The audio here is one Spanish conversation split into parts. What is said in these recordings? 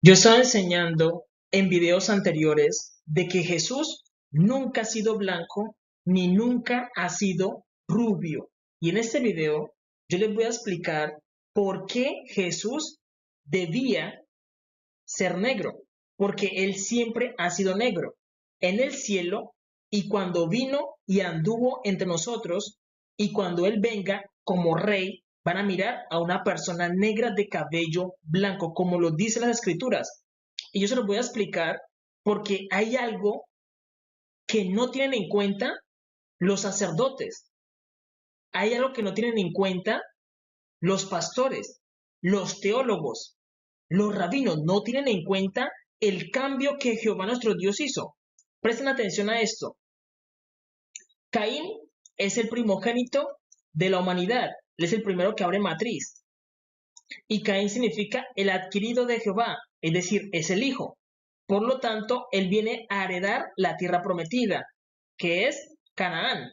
Yo estaba enseñando en videos anteriores de que Jesús nunca ha sido blanco ni nunca ha sido rubio. Y en este video yo les voy a explicar por qué Jesús debía ser negro, porque él siempre ha sido negro en el cielo y cuando vino y anduvo entre nosotros y cuando él venga como rey, van a mirar a una persona negra de cabello blanco, como lo dicen las escrituras. Y yo se los voy a explicar porque hay algo que no tienen en cuenta los sacerdotes, hay algo que no tienen en cuenta los pastores, los teólogos, los rabinos no tienen en cuenta el cambio que Jehová nuestro Dios hizo. Presten atención a esto. Caín es el primogénito de la humanidad. Él es el primero que abre matriz. Y Caín significa el adquirido de Jehová, es decir, es el hijo. Por lo tanto, él viene a heredar la tierra prometida, que es Canaán.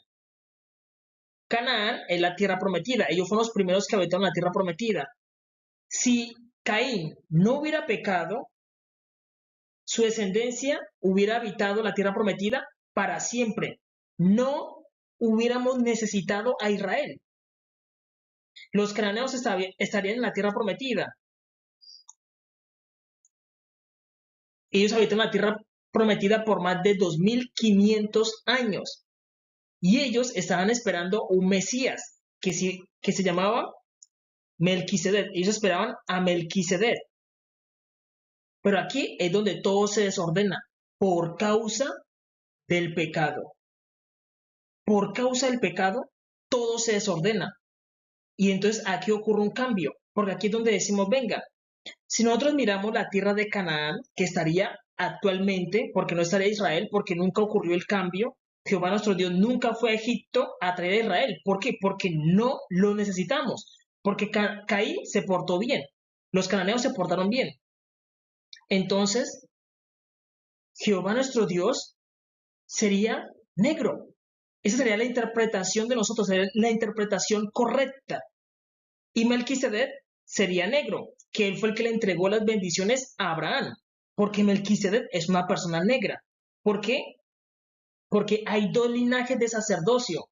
Canaán es la tierra prometida. Ellos fueron los primeros que habitaron la tierra prometida. Si Caín no hubiera pecado, su descendencia hubiera habitado la tierra prometida para siempre. No hubiéramos necesitado a Israel. Los cananeos estarían en la tierra prometida. Ellos habitan la tierra prometida por más de 2500 años. Y ellos estaban esperando un Mesías que se llamaba Melquisedec. Ellos esperaban a Melquisedec. Pero aquí es donde todo se desordena por causa del pecado. Por causa del pecado, todo se desordena. Y entonces aquí ocurre un cambio, porque aquí es donde decimos, venga, si nosotros miramos la tierra de Canaán, que estaría actualmente, porque no estaría Israel, porque nunca ocurrió el cambio, Jehová nuestro Dios nunca fue a Egipto a traer a Israel. ¿Por qué? Porque no lo necesitamos, porque Caín se portó bien, los cananeos se portaron bien. Entonces, Jehová nuestro Dios sería negro. Esa sería la interpretación de nosotros, sería la interpretación correcta. Y Melquisedec sería negro, que él fue el que le entregó las bendiciones a Abraham, porque Melquisedec es una persona negra. ¿Por qué? Porque hay dos linajes de sacerdocio.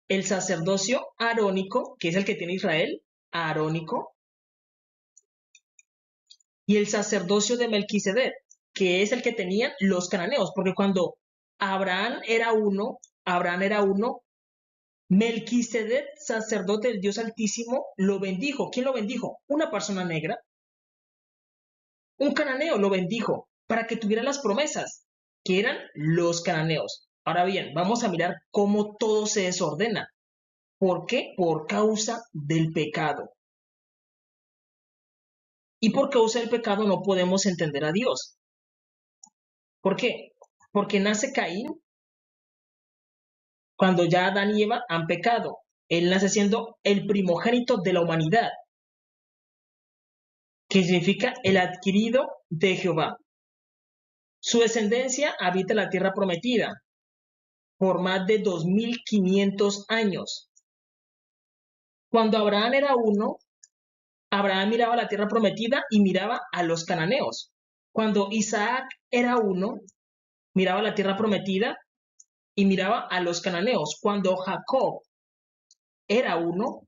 El sacerdocio arónico, que es el que tiene Israel, arónico, y el sacerdocio de Melquisedec, que es el que tenían los cananeos, porque cuando Abraham era uno, Melquisedec, sacerdote del Dios Altísimo, lo bendijo. ¿Quién lo bendijo? Una persona negra. Un cananeo lo bendijo para que tuviera las promesas, que eran los cananeos. Ahora bien, vamos a mirar cómo todo se desordena. ¿Por qué? Por causa del pecado. Y por causa del pecado no podemos entender a Dios. ¿Por qué? Porque nace Caín cuando ya Adán y Eva han pecado. Él nace siendo el primogénito de la humanidad, que significa el adquirido de Jehová. Su descendencia habita la tierra prometida por más de 2500 años. Cuando Abraham era uno, Abraham miraba la tierra prometida y miraba a los cananeos. Cuando Isaac era uno, miraba la tierra prometida y miraba a los cananeos. Cuando Jacob era uno,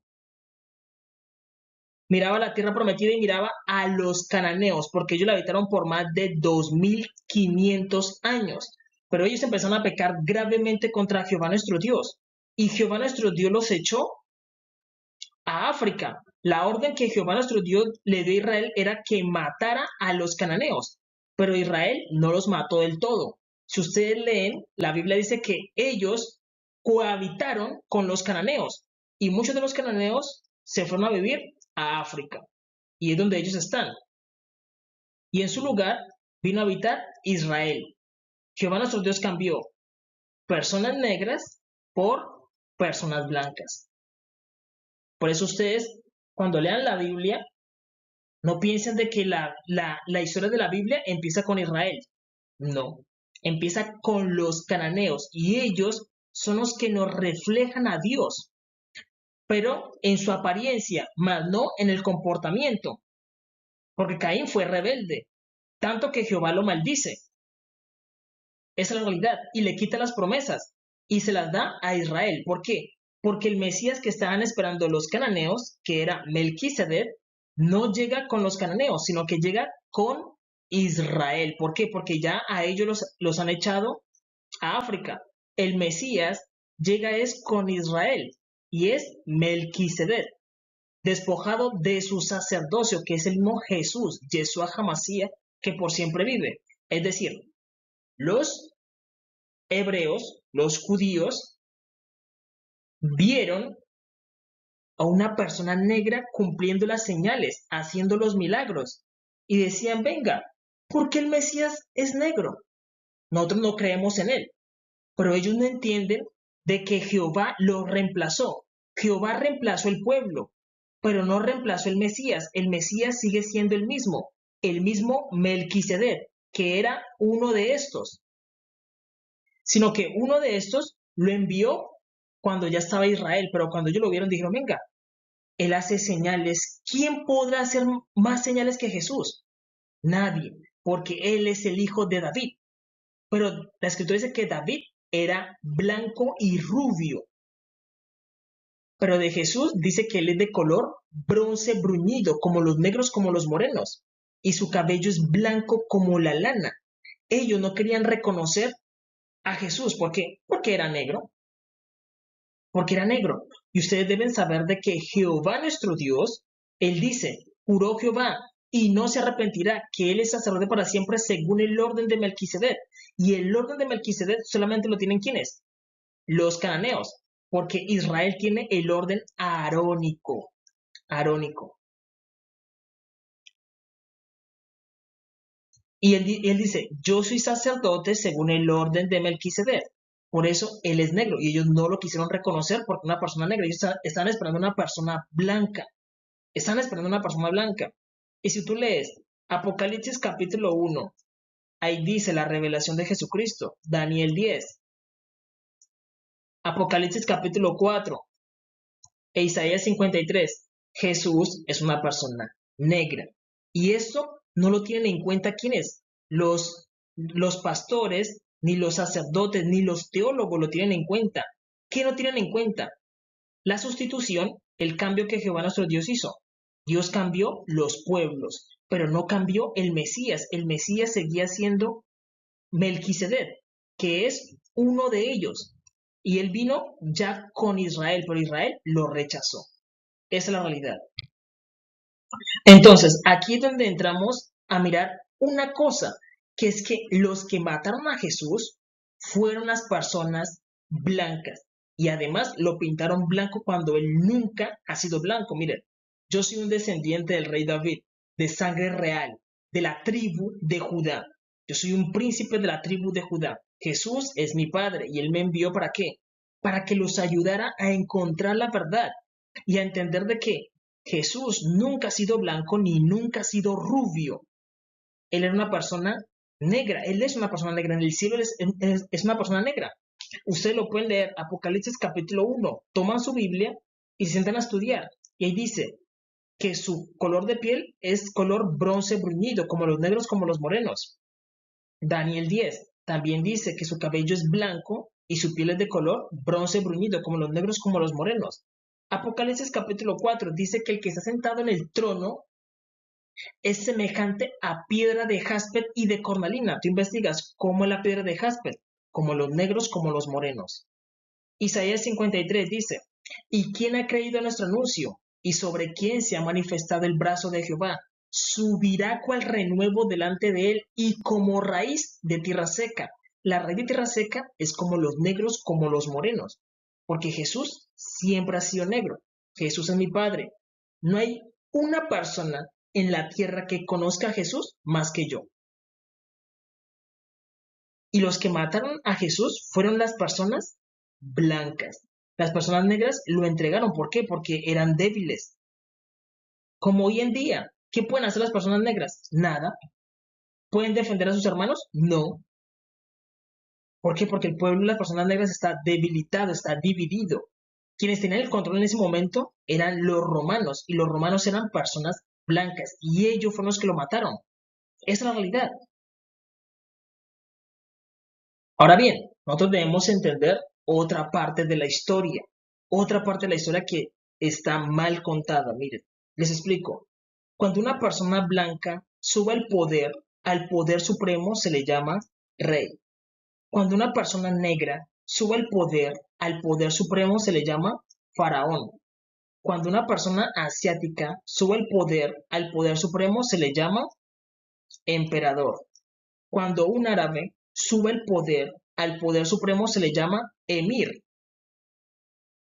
miraba la tierra prometida y miraba a los cananeos, porque ellos la habitaron por más de 2500 años. Pero ellos empezaron a pecar gravemente contra Jehová nuestro Dios. Y Jehová nuestro Dios los echó a África. La orden que Jehová nuestro Dios le dio a Israel era que matara a los cananeos, pero Israel no los mató del todo. Si ustedes leen, la Biblia dice que ellos cohabitaron con los cananeos y muchos de los cananeos se fueron a vivir a África y es donde ellos están. Y en su lugar vino a habitar Israel. Jehová nuestro Dios cambió personas negras por personas blancas. Por eso ustedes, cuando lean la Biblia, no piensen de que la historia de la Biblia empieza con Israel. No, empieza con los cananeos y ellos son los que nos reflejan a Dios, pero en su apariencia, más no en el comportamiento, porque Caín fue rebelde. tanto que Jehová lo maldice. Esa es la realidad. Y le quita las promesas y se las da a Israel. ¿Por qué? Porque el Mesías que estaban esperando los cananeos, que era Melquisedec, no llega con los cananeos, sino que llega con Israel. ¿Por qué? Porque ya a ellos los han echado a África. El Mesías llega es con Israel y es Melquisedec, despojado de su sacerdocio, que es el mismo Jesús, Yeshua Hamashiach, que por siempre vive. Es decir, los hebreos, los judíos, vieron a una persona negra cumpliendo las señales, haciendo los milagros, y decían, venga, ¿por qué el Mesías es negro? Nosotros no creemos en él, pero ellos no entienden de que Jehová lo reemplazó. Jehová reemplazó el pueblo, pero no reemplazó el Mesías. El Mesías sigue siendo el mismo Melquisedec, que era uno de estos, sino que uno de estos lo envió cuando ya estaba Israel, pero cuando ellos lo vieron dijeron, venga, él hace señales, ¿quién podrá hacer más señales que Jesús? Nadie, porque él es el hijo de David. Pero la escritura dice que David era blanco y rubio, pero de Jesús dice que él es de color bronce bruñido, como los negros, como los morenos, y su cabello es blanco como la lana. Ellos no querían reconocer a Jesús, ¿por qué? Porque era negro. Porque era negro. Y ustedes deben saber de que Jehová nuestro Dios, él dice, juró Jehová y no se arrepentirá, que él es sacerdote para siempre según el orden de Melquisedec. Y el orden de Melquisedec solamente lo tienen ¿quiénes? Los cananeos, porque Israel tiene el orden arónico. Arónico. Y él dice, yo soy sacerdote según el orden de Melquisedec. Por eso él es negro y ellos no lo quisieron reconocer porque una persona negra, ellos están esperando una persona blanca. Están esperando una persona blanca. Y si tú lees Apocalipsis capítulo 1, ahí dice la revelación de Jesucristo, Daniel 10, Apocalipsis capítulo 4 e Isaías 53, Jesús es una persona negra. Y esto no lo tienen en cuenta quiénes, los pastores, ni los sacerdotes, ni los teólogos lo tienen en cuenta. ¿Qué no tienen en cuenta? La sustitución, el cambio que Jehová nuestro Dios hizo. Dios cambió los pueblos, pero no cambió el Mesías. El Mesías seguía siendo Melquisedec, que es uno de ellos. Y él vino ya con Israel, pero Israel lo rechazó. Esa es la realidad. Entonces, aquí es donde entramos a mirar una cosa, que es que los que mataron a Jesús fueron las personas blancas. Y además lo pintaron blanco cuando él nunca ha sido blanco. Miren, yo soy un descendiente del rey David, de sangre real, de la tribu de Judá. Yo soy un príncipe de la tribu de Judá. Jesús es mi padre y él me envió ¿para qué? Para que los ayudara a encontrar la verdad y a entender de que Jesús nunca ha sido blanco ni nunca ha sido rubio. Él era una persona negra. Él es una persona negra. En el cielo es una persona negra. Ustedes lo pueden leer, Apocalipsis capítulo 1. Toman su Biblia y se sientan a estudiar. Y ahí dice que su color de piel es color bronce bruñido, como los negros, como los morenos. Daniel 10 también dice que su cabello es blanco y su piel es de color bronce bruñido, como los negros, como los morenos. Apocalipsis capítulo 4 dice que el que está sentado en el trono es semejante a piedra de jaspe y de cornalina. Tú investigas cómo es la piedra de jaspe, como los negros, como los morenos. Isaías 53 dice, ¿y quién ha creído a nuestro anuncio? ¿Y sobre quién se ha manifestado el brazo de Jehová? Subirá cual renuevo delante de él y como raíz de tierra seca. La raíz de tierra seca es como los negros, como los morenos, porque Jesús siempre ha sido negro. Jesús es mi Padre. No hay una persona en la tierra que conozca a Jesús más que yo. Y los que mataron a Jesús fueron las personas blancas. Las personas negras lo entregaron. ¿Por qué? Porque eran débiles. Como hoy en día, ¿qué pueden hacer las personas negras? Nada. ¿Pueden defender a sus hermanos? No. ¿Por qué? Porque el pueblo de las personas negras está debilitado, está dividido. Quienes tenían el control en ese momento eran los romanos, y los romanos eran personas blancas, y ellos fueron los que lo mataron. Esa es la realidad. Ahora bien, nosotros debemos entender otra parte de la historia que está mal contada. Miren, les explico. Cuando una persona blanca sube al poder supremo se le llama rey. Cuando una persona negra sube al poder supremo se le llama faraón. Cuando una persona asiática sube al poder supremo se le llama emperador. Cuando un árabe sube al poder supremo se le llama emir.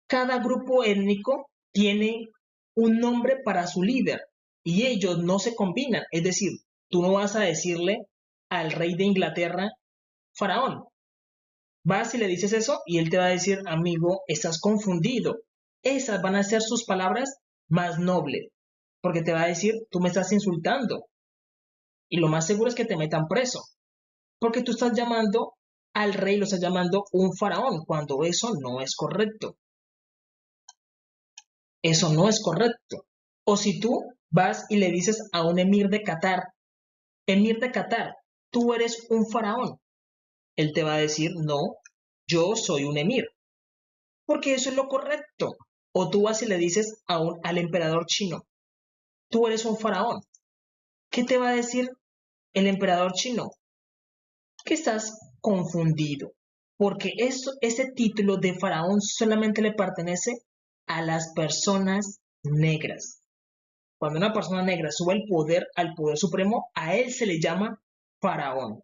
Cada grupo étnico tiene un nombre para su líder y ellos no se combinan. Es decir, tú no vas a decirle al rey de Inglaterra faraón. Vas y le dices eso y él te va a decir, amigo, estás confundido. Esas van a ser sus palabras más nobles, porque te va a decir, tú me estás insultando. Y lo más seguro es que te metan preso, porque tú estás llamando al rey, lo estás llamando un faraón, cuando eso no es correcto. Eso no es correcto. O si tú vas y le dices a un emir de Qatar, tú eres un faraón. Él te va a decir, no, yo soy un emir, porque eso es lo correcto. O tú vas y le dices al emperador chino, tú eres un faraón. ¿Qué te va a decir el emperador chino? Que estás confundido, porque ese título de faraón solamente le pertenece a las personas negras. Cuando una persona negra sube al poder supremo, a él se le llama faraón.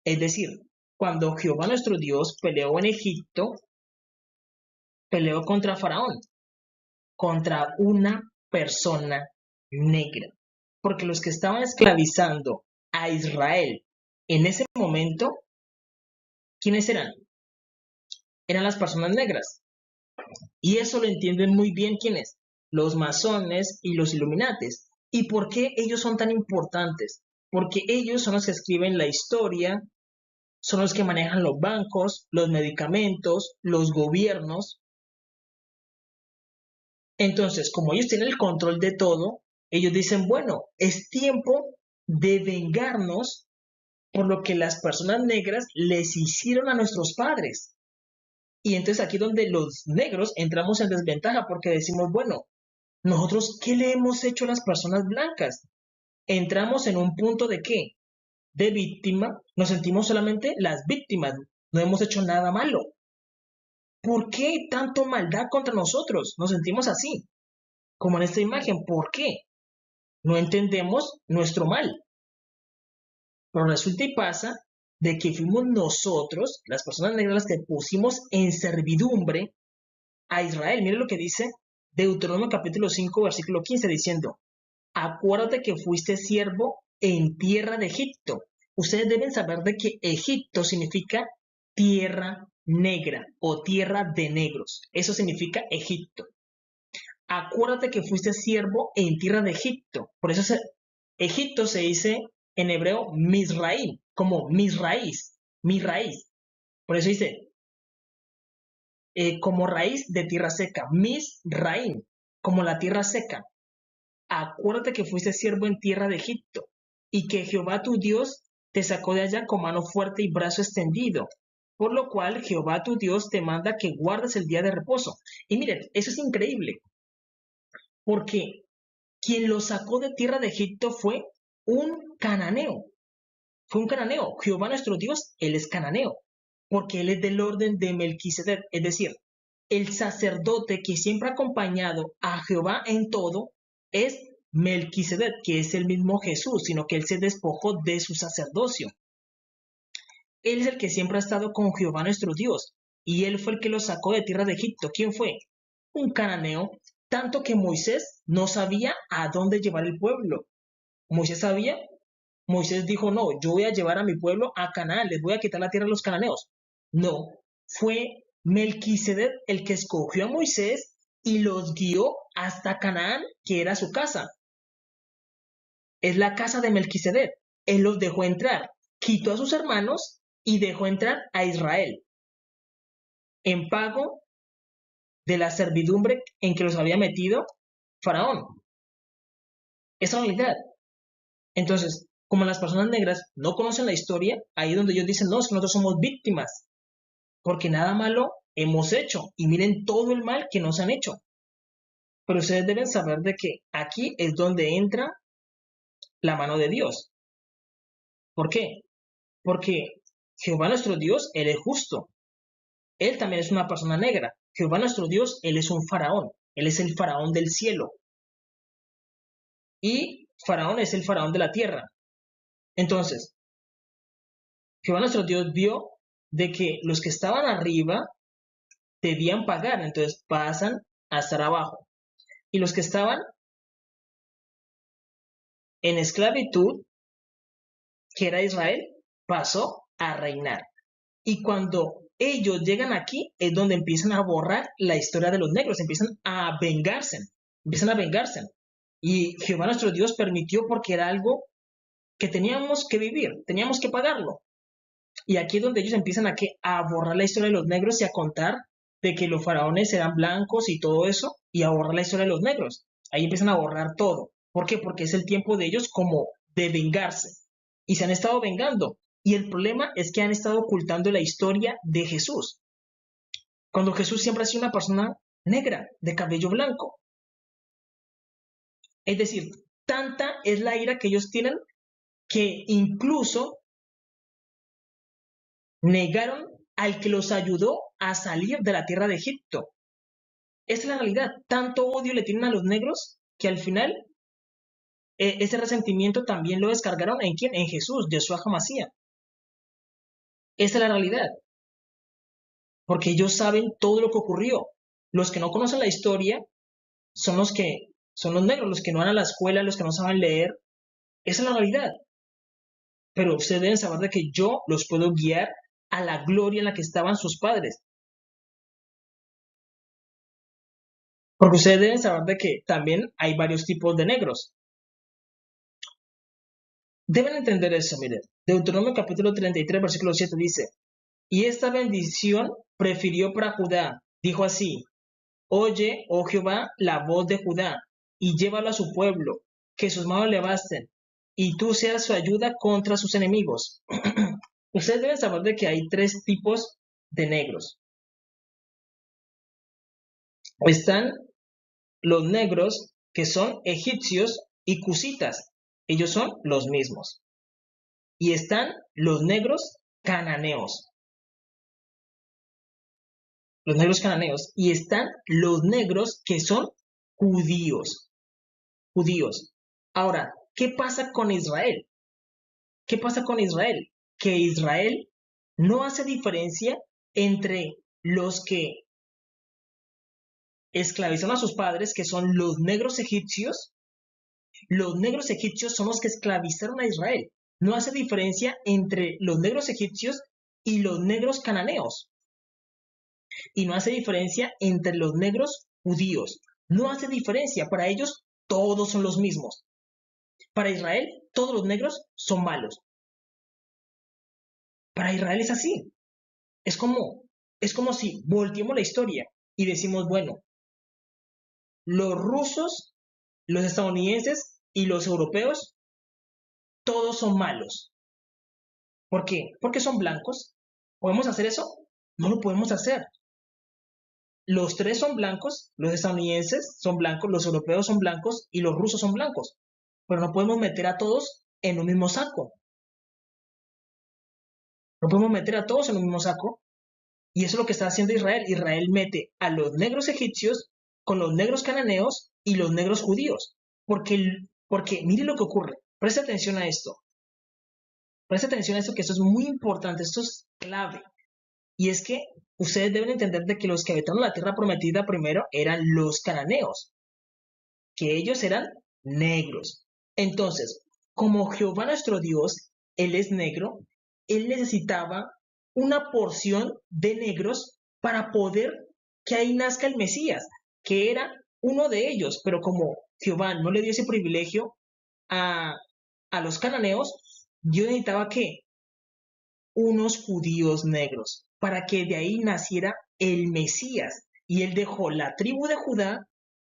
Es decir, cuando Jehová nuestro Dios peleó en Egipto, peleó contra faraón, contra una persona negra. Porque los que estaban esclavizando a Israel en ese momento, ¿quiénes eran? Eran las personas negras. Y eso lo entienden muy bien quiénes, los masones y los iluminates. ¿Y por qué ellos son tan importantes? Porque ellos son los que escriben la historia, son los que manejan los bancos, los medicamentos, los gobiernos. Entonces, como ellos tienen el control de todo, ellos dicen, bueno, es tiempo de vengarnos por lo que las personas negras les hicieron a nuestros padres. Y entonces aquí donde los negros entramos en desventaja porque decimos, bueno, nosotros, ¿qué le hemos hecho a las personas blancas? Entramos en un punto de qué? De víctima, nos sentimos solamente las víctimas, no hemos hecho nada malo. ¿Por qué tanto maldad contra nosotros? Nos sentimos así, como en esta imagen. ¿Por qué? No entendemos nuestro mal. Pero resulta y pasa de que fuimos nosotros, las personas negras, las que pusimos en servidumbre a Israel. Mire lo que dice Deuteronomio capítulo 5, versículo 15, diciendo, acuérdate que fuiste siervo en tierra de Egipto. Ustedes deben saber de que Egipto significa tierra negra o tierra de negros. Eso significa Egipto. Acuérdate que fuiste siervo en tierra de Egipto. Por eso Egipto se dice en hebreo Misraim, como mi raíz. Por eso dice como raíz de tierra seca, Misraim, como la tierra seca. Acuérdate que fuiste siervo en tierra de Egipto y que Jehová tu Dios te sacó de allá con mano fuerte y brazo extendido. Por lo cual Jehová tu Dios te manda que guardes el día de reposo. Y miren, eso es increíble, porque quien lo sacó de tierra de Egipto fue un cananeo. Fue un cananeo. Jehová nuestro Dios, él es cananeo, porque él es del orden de Melquisedec, es decir, el sacerdote que siempre ha acompañado a Jehová en todo es Melquisedec, que es el mismo Jesús, sino que él se despojó de su sacerdocio. Él es el que siempre ha estado con Jehová nuestro Dios, y él fue el que lo sacó de tierra de Egipto. ¿Quién fue? Un cananeo, tanto que Moisés no sabía a dónde llevar el pueblo. Moisés sabía, Moisés dijo, no, yo voy a llevar a mi pueblo a Canaán, les voy a quitar la tierra a los cananeos. No, fue Melquisedec el que escogió a Moisés y los guió hasta Canaán, que era su casa. Es la casa de Melquisedec. Él los dejó entrar, quitó a sus hermanos y dejó entrar a Israel en pago de la servidumbre en que los había metido Faraón. Esa es la realidad. Entonces, como las personas negras no conocen la historia, ahí es donde ellos dicen, no, es que nosotros somos víctimas, porque nada malo hemos hecho, y miren todo el mal que nos han hecho. Pero ustedes deben saber de que aquí es donde entra la mano de Dios. ¿Por qué? Porque Jehová nuestro Dios, Él es justo. Él también es una persona negra. Jehová nuestro Dios, Él es un faraón. Él es el faraón del cielo. Y faraón es el faraón de la tierra. Entonces, Jehová nuestro Dios vio de que los que estaban arriba debían pagar, entonces pasan a estar abajo. Y los que estaban en esclavitud, que era Israel, pasó a reinar. Y cuando ellos llegan aquí, es donde empiezan a borrar la historia de los negros, empiezan a vengarse. Y Jehová nuestro Dios permitió porque era algo que teníamos que vivir, teníamos que pagarlo. Y aquí es donde ellos empiezan a borrar la historia de los negros y a contar de que los faraones eran blancos y todo eso, y a borrar la historia de los negros. Ahí empiezan a borrar todo. ¿Por qué? Porque es el tiempo de ellos como de vengarse. Y se han estado vengando. Y el problema es que han estado ocultando la historia de Jesús. Cuando Jesús siempre ha sido una persona negra, de cabello blanco. Es decir, tanta es la ira que ellos tienen que incluso negaron al que los ayudó a salir de la tierra de Egipto. Esa es la realidad. Tanto odio le tienen a los negros que al final ese resentimiento también lo descargaron ¿en quién? En Jesús, Yeshua HaMashiach. Esa es la realidad. Porque ellos saben todo lo que ocurrió. Los que no conocen la historia son los negros, los que no van a la escuela, los que no saben leer. Esa es la realidad. Pero ustedes deben saber de que yo los puedo guiar a la gloria en la que estaban sus padres. Porque ustedes deben saber de que también hay varios tipos de negros. Deben entender eso, miren. Deuteronomio capítulo 33, versículo 7 dice, y esta bendición prefirió para Judá. Dijo así, oye, oh Jehová, la voz de Judá, y llévalo a su pueblo, que sus manos le basten, y tú seas su ayuda contra sus enemigos. Ustedes deben saber de que hay tres tipos de negros. Están los negros que son egipcios y cusitas. Ellos son los mismos. Y están los negros cananeos. Los negros cananeos. Y están los negros que son judíos. Judíos. Ahora, ¿qué pasa con Israel? ¿Qué pasa con Israel? Que Israel no hace diferencia entre los que esclavizaron a sus padres, que son los negros egipcios. Los negros egipcios son los que esclavizaron a Israel. No hace diferencia entre los negros egipcios y los negros cananeos. Y no hace diferencia entre los negros judíos. No hace diferencia. Para ellos todos son los mismos. Para Israel todos los negros son malos. Para Israel es así. Es como si volteemos la historia y decimos, bueno, los rusos, los estadounidenses y los europeos, todos son malos. ¿Por qué? Porque son blancos. ¿Podemos hacer eso? No lo podemos hacer. Los tres son blancos, los estadounidenses son blancos, los europeos son blancos y los rusos son blancos. Pero no podemos meter a todos en un mismo saco. No podemos meter a todos en un mismo saco. Y eso es lo que está haciendo Israel. Israel mete a los negros egipcios con los negros cananeos y los negros judíos. Porque mire lo que ocurre. Presta atención a esto. Presta atención a esto, que esto es muy importante. Esto es clave. Y es que ustedes deben entender de que los que habitaron la tierra prometida primero eran los cananeos. Que ellos eran negros. Entonces, como Jehová nuestro Dios, Él es negro, Él necesitaba una porción de negros para poder que ahí nazca el Mesías, que era uno de ellos. Pero como Jehová no le dio ese privilegio a los cananeos, Dios necesitaba que unos judíos negros, para que de ahí naciera el Mesías. Y él dejó la tribu de Judá,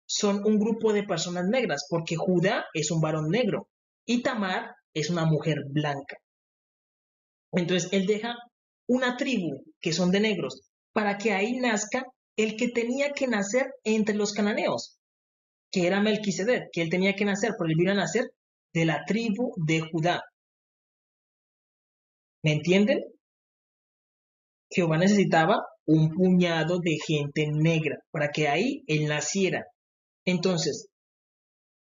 son un grupo de personas negras, porque Judá es un varón negro, y Tamar es una mujer blanca. Entonces él deja una tribu que son de negros para que ahí nazca el que tenía que nacer entre los cananeos, que era Melquisedec, que él tenía que nacer, pero él vino a nacer de la tribu de Judá. ¿Me entienden? Jehová necesitaba un puñado de gente negra para que ahí él naciera. Entonces,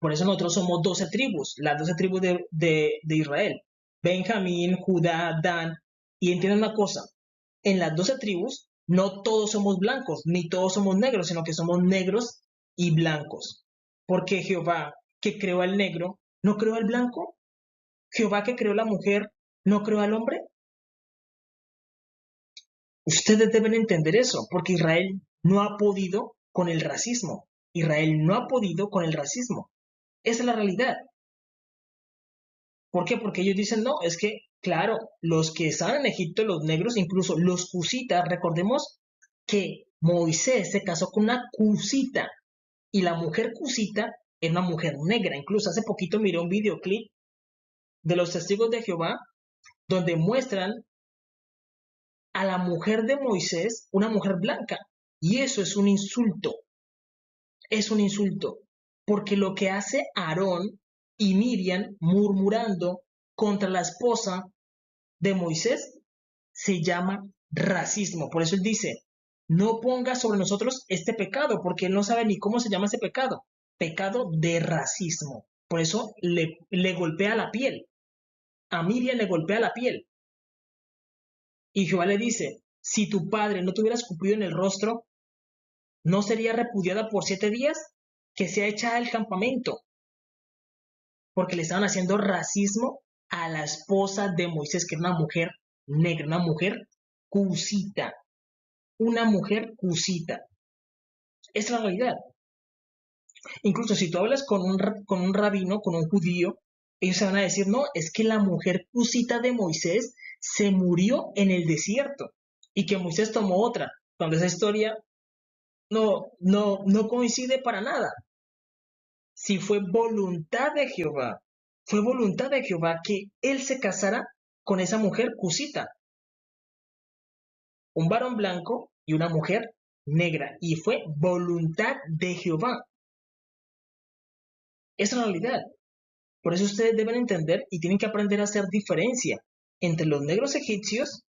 por eso nosotros somos 12 tribus, las 12 tribus de Israel. Benjamín, Judá, Dan. Y entiendan una cosa, en las 12 tribus no todos somos blancos, ni todos somos negros, sino que somos negros y blancos. Porque Jehová, que creó al negro, ¿no creó al blanco? Jehová, que creó la mujer, ¿no creó al hombre? Ustedes deben entender eso, porque Israel no ha podido con el racismo. Israel no ha podido con el racismo. Esa es la realidad. ¿Por qué? Porque ellos dicen, no, es que, claro, los que estaban en Egipto, los negros, incluso los cusitas, recordemos que Moisés se casó con una cusita y la mujer cusita era una mujer negra. Incluso hace poquito miré un videoclip de los testigos de Jehová donde muestran a la mujer de Moisés una mujer blanca. Y eso es un insulto. Es un insulto. Porque lo que hace Aarón y Miriam murmurando contra la esposa de Moisés se llama racismo. Por eso él dice, no ponga sobre nosotros este pecado, porque él no sabe ni cómo se llama ese pecado. Pecado de racismo. Por eso le golpea la piel. A Miriam le golpea la piel. Y Jehová le dice, si tu padre no te hubiera escupido en el rostro, ¿no sería repudiada por 7 días? Que sea echada del campamento. Porque le estaban haciendo racismo a la esposa de Moisés, que era una mujer negra, una mujer cusita. Una mujer cusita. Es la realidad. Incluso si tú hablas con un rabino, con un judío, ellos se van a decir, no, es que la mujer cusita de Moisés se murió en el desierto y que Moisés tomó otra, cuando esa historia no coincide para nada. Si fue voluntad de Jehová que él se casara con esa mujer cusita, un varón blanco y una mujer negra, y fue voluntad de Jehová. Es la realidad. Por eso ustedes deben entender y tienen que aprender a hacer diferencia entre los negros egipcios,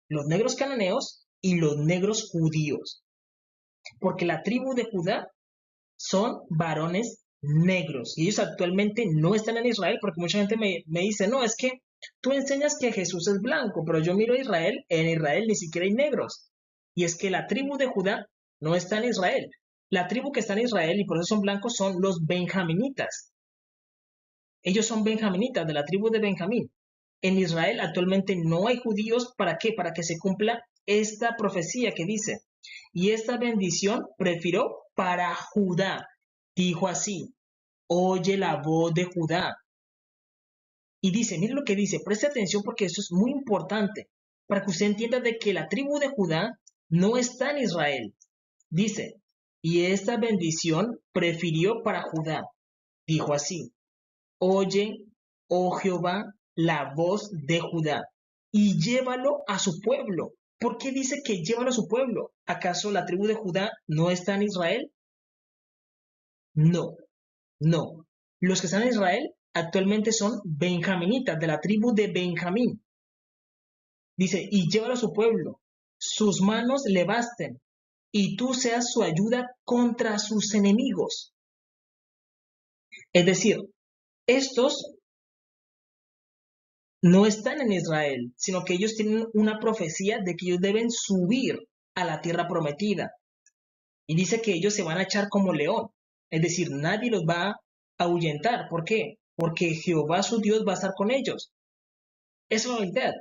los negros cananeos y los negros judíos. Porque la tribu de Judá son varones negros y ellos actualmente no están en Israel, porque mucha gente me dice, no, es que tú enseñas que Jesús es blanco, pero yo miro a Israel, en Israel ni siquiera hay negros. Y es que la tribu de Judá no está en Israel. La tribu que está en Israel y por eso son blancos son los benjaminitas. Ellos son benjaminitas de la tribu de Benjamín. En Israel actualmente no hay judíos. ¿Para qué? Para que se cumpla esta profecía que dice, y esta bendición prefirió para Judá. Dijo así, oye la voz de Judá. Y dice, mire lo que dice, preste atención porque esto es muy importante, para que usted entienda de que la tribu de Judá no está en Israel. Dice, y esta bendición prefirió para Judá. Dijo así, oye, oh Jehová, la voz de Judá, y llévalo a su pueblo. ¿Por qué dice que llévalo a su pueblo? ¿Acaso la tribu de Judá no está en Israel? No, no. Los que están en Israel actualmente son benjaminitas, de la tribu de Benjamín. Dice, y llévalo a su pueblo, sus manos le basten, y tú seas su ayuda contra sus enemigos. Es decir, estos no están en Israel, sino que ellos tienen una profecía de que ellos deben subir a la tierra prometida. Y dice que ellos se van a echar como león. Es decir, nadie los va a ahuyentar. ¿Por qué? Porque Jehová su Dios va a estar con ellos. Esa es la realidad.